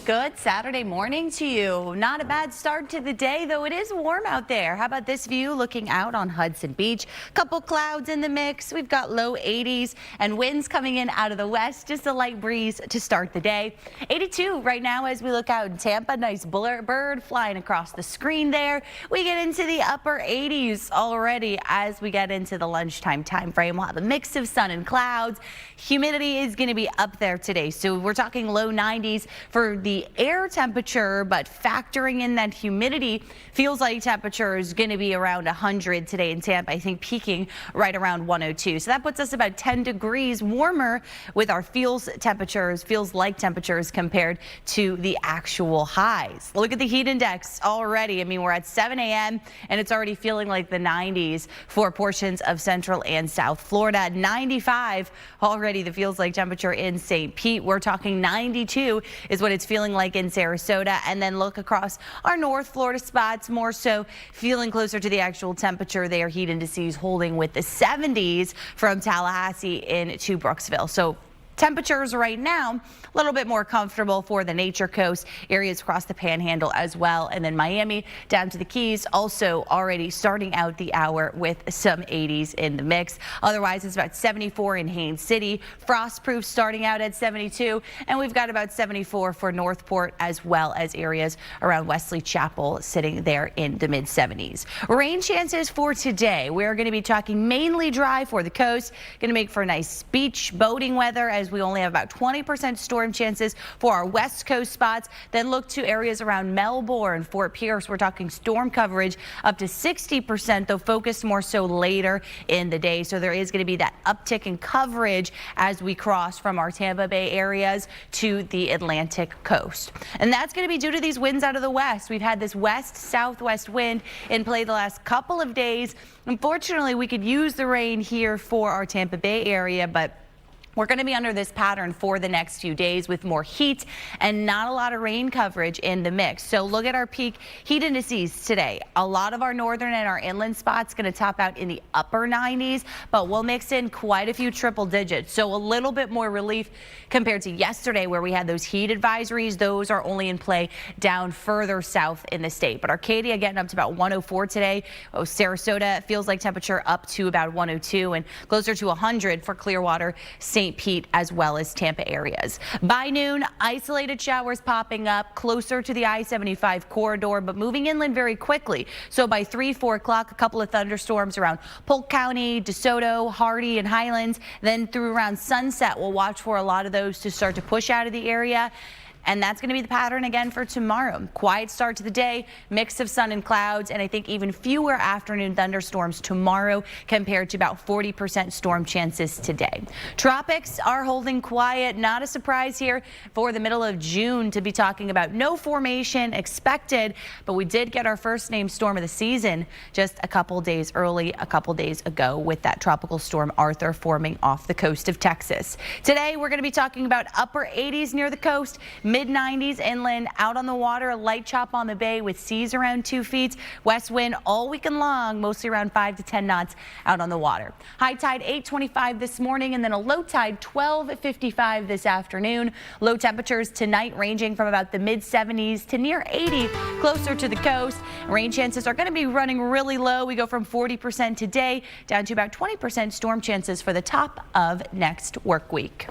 Good Saturday morning to you. Not a bad start to the day, though it is warm out there. How about this view looking out on Hudson Beach? Couple clouds in the mix. We've got low 80s and winds coming in out of the west. Just a light breeze to start the day. 82 right now as we look out in Tampa. Nice bird flying across the screen there. We get into the upper 80s already as we get into the lunchtime time frame. We'll have a mix of sun and clouds. Humidity is going to be up there today, so we're talking low 90s for the air temperature, but factoring in that humidity, feels like temperature is going to be around 100 today in Tampa. I think peaking right around 102. So that puts us about 10 degrees warmer with our feels like temperatures compared to the actual highs. Look at the heat index already. I mean, we're at 7 a.m. and it's already feeling like the 90s for portions of Central and South Florida. 95 already the feels like temperature in St. Pete. We're talking 92 is what it's feeling like in Sarasota, and then look across our North Florida spots, more so feeling closer to the actual temperature there. Heat indices holding with the 70s from Tallahassee into Brooksville. So temperatures right now a little bit more comfortable for the Nature Coast areas across the Panhandle as well, and then Miami down to the Keys also already starting out the hour with some 80s in the mix. Otherwise, it's about 74 in Haines City. Frostproof starting out at 72, and we've got about 74 for Northport as well as areas around Wesley Chapel sitting there in the mid 70s. Rain chances for today. We're going to be talking mainly dry for the coast. Going to make for a nice beach boating weather as we only have about 20% storm chances for our west coast spots. Then look to areas around Melbourne, Fort Pierce. We're talking storm coverage up to 60%, though focused more so later in the day. So there is going to be that uptick in coverage as we cross from our Tampa Bay areas to the Atlantic coast. And that's going to be due to these winds out of the west. We've had this west-southwest wind in play the last couple of days. Unfortunately, we could use the rain here for our Tampa Bay area, but we're going to be under this pattern for the next few days with more heat and not a lot of rain coverage in the mix. So look at our peak heat indices today. A lot of our northern and our inland spots going to top out in the upper 90s, but we'll mix in quite a few triple digits. So a little bit more relief compared to yesterday where we had those heat advisories. Those are only in play down further south in the state. But Arcadia getting up to about 104 today. Sarasota feels like temperature up to about 102 and closer to 100 for Clearwater, St. Pete, as well as Tampa areas. By noon, isolated showers popping up closer to the I-75 corridor, but moving inland very quickly. So by 3-4 o'clock, a couple of thunderstorms around Polk County, DeSoto, Hardy, and Highlands. Then through around sunset, we'll watch for a lot of those to start to push out of the area. And that's going to be the pattern again for tomorrow. Quiet start to the day, mix of sun and clouds, and I think even fewer afternoon thunderstorms tomorrow compared to about 40% storm chances today. Tropics are holding quiet. Not a surprise here for the middle of June to be talking about no formation expected, but we did get our first named storm of the season just a couple days early, a couple days ago, with that tropical storm Arthur forming off the coast of Texas. Today, we're going to be talking about upper 80s near the coast, mid-90s inland, out on the water, a light chop on the bay with seas around 2 feet. West wind all weekend long, mostly around 5 to 10 knots out on the water. High tide 8:25 this morning, and then a low tide 12:55 this afternoon. Low temperatures tonight ranging from about the mid-70s to near 80 closer to the coast. Rain chances are going to be running really low. We go from 40% today down to about 20% storm chances for the top of next work week.